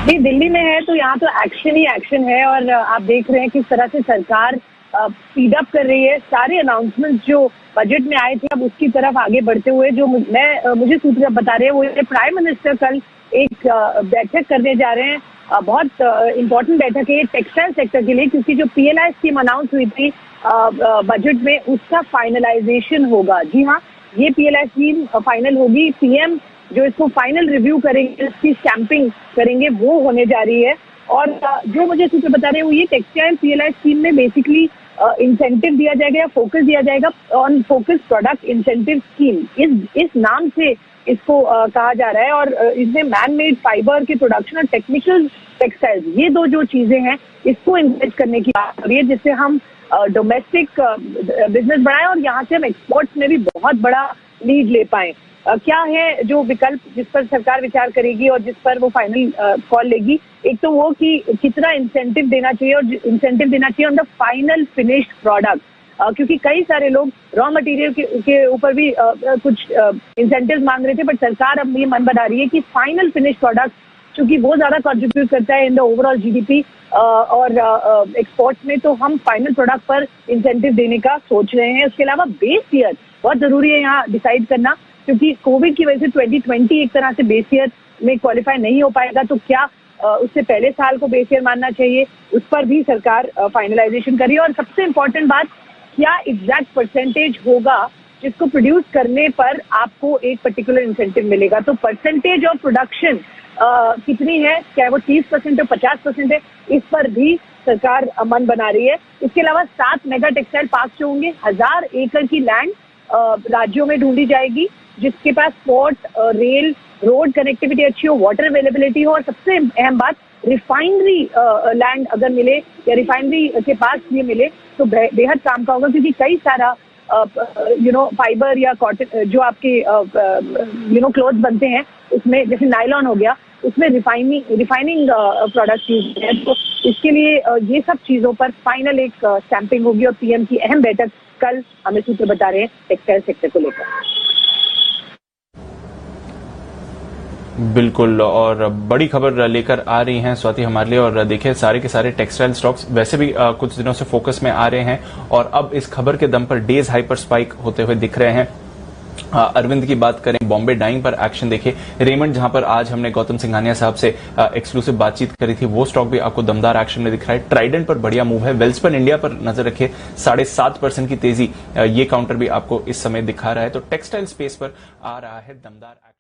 जी, दिल्ली में है तो यहाँ तो एक्शन ही एक्शन है और आप देख रहे हैं किस तरह से सरकार स्पीड अप कर रही है। सारे अनाउंसमेंट्स जो बजट में आए थे अब उसकी तरफ आगे बढ़ते हुए जो मुझे सूत्र बता रहे हैं वो प्राइम मिनिस्टर कल एक बैठक करने जा रहे हैं। बहुत इंपॉर्टेंट बैठक है टेक्सटाइल सेक्टर के लिए, क्योंकि जो PLI स्कीम अनाउंस हुई थी बजट में उसका फाइनलाइजेशन होगा। जी हाँ, ये PLI स्कीम फाइनल होगी। PM जो इसको फाइनल रिव्यू करेंगे, इसकी स्टैंपिंग करेंगे, वो होने जा रही है। और जो मुझे सूत्र बता रहे हैं वो ये टेक्सटाइल PLI स्कीम में बेसिकली इंसेंटिव दिया जाएगा या फोकस दिया जाएगा on focus product incentive scheme. इस नाम से इसको कहा जा रहा है और इसमें मैन मेड फाइबर के प्रोडक्शन और टेक्निकल टेक्सटाइल्स, ये दो जो चीजें हैं इसको इन्वेस्ट करने की बात हो रही है, जिससे हम डोमेस्टिक बिजनेस बढ़ाएं और यहाँ से हम एक्सपोर्ट्स में भी बहुत बड़ा लीड ले पाएं। क्या है जो विकल्प जिस पर सरकार विचार करेगी और जिस पर वो फाइनल कॉल लेगी? एक तो वो कि कितना इंसेंटिव देना चाहिए और इंसेंटिव देना चाहिए on the final finished product, क्योंकि कई सारे लोग रॉ मटेरियल के ऊपर भी कुछ इंसेंटिव मांग रहे थे, बट सरकार अब ये मन बना रही है कि फाइनल फिनिश्ड प्रोडक्ट, क्योंकि वो ज्यादा कंट्रीब्यूट करता है इन द ओवरऑल GDP और एक्सपोर्ट्स में, तो हम फाइनल प्रोडक्ट पर इंसेंटिव देने का सोच रहे हैं। उसके अलावा बेस ईयर बहुत जरूरी है यहाँ डिसाइड करना, क्योंकि कोविड की वजह से 2020 एक तरह से बेस ईयर में क्वालिफाई नहीं हो पाएगा, तो क्या उससे पहले साल को बेस ईयर मानना चाहिए, उस पर भी सरकार फाइनलाइजेशन करी। और सबसे इम्पोर्टेंट बात, क्या एग्जैक्ट परसेंटेज होगा जिसको प्रोड्यूस करने पर आपको एक पर्टिकुलर इंसेंटिव मिलेगा। तो परसेंटेज ऑफ प्रोडक्शन कितनी है, क्या वो 30% और 50% है, इस पर भी सरकार मन बना रही है। इसके अलावा 7 मेगा टेक्सटाइल पार्क जो होंगे, 1000 एकड़ की लैंड राज्यों में ढूंढी जाएगी, जिसके पास पोर्ट, रेल, रोड कनेक्टिविटी अच्छी हो, वाटर अवेलेबिलिटी हो, और सबसे अहम बात रिफाइनरी लैंड अगर मिले या रिफाइनरी के पास ये मिले तो बेहद काम का होगा, क्योंकि कई सारा फाइबर या कॉटन जो आपके क्लोथ बनते हैं उसमें, जैसे नायलॉन हो गया, उसमें रिफाइनिंग प्रोडक्ट यूज है। तो इसके लिए ये सब चीजों पर फाइनल एक स्टैंपिंग होगी और PM की अहम बैठक कल हमें सूत्र बता रहे हैं टेक्सटाइल सेक्टर को लेकर। बिल्कुल, और बड़ी खबर लेकर आ रही हैं स्वाति हमारे लिए। और देखिए, सारे के सारे टेक्सटाइल स्टॉक्स वैसे भी कुछ दिनों से फोकस में आ रहे हैं और अब इस खबर के दम पर डेज हाई पर स्पाइक होते हुए दिख रहे हैं। अरविंद की बात करें, बॉम्बे डाइंग पर एक्शन देखिए, रेमंड जहां पर आज हमने गौतम सिंघानिया साहब से एक्सक्लूसिव बातचीत करी थी, वो स्टॉक भी आपको दमदार एक्शन में दिख रहा है। ट्राइडेंट पर बढ़िया मूव है। वेल्सपन इंडिया पर नजर रखिए, 7.5% की तेजी, ये काउंटर भी आपको इस समय दिखा रहा है। तो टेक्सटाइल स्पेस पर आ रहा है दमदार एक्शन।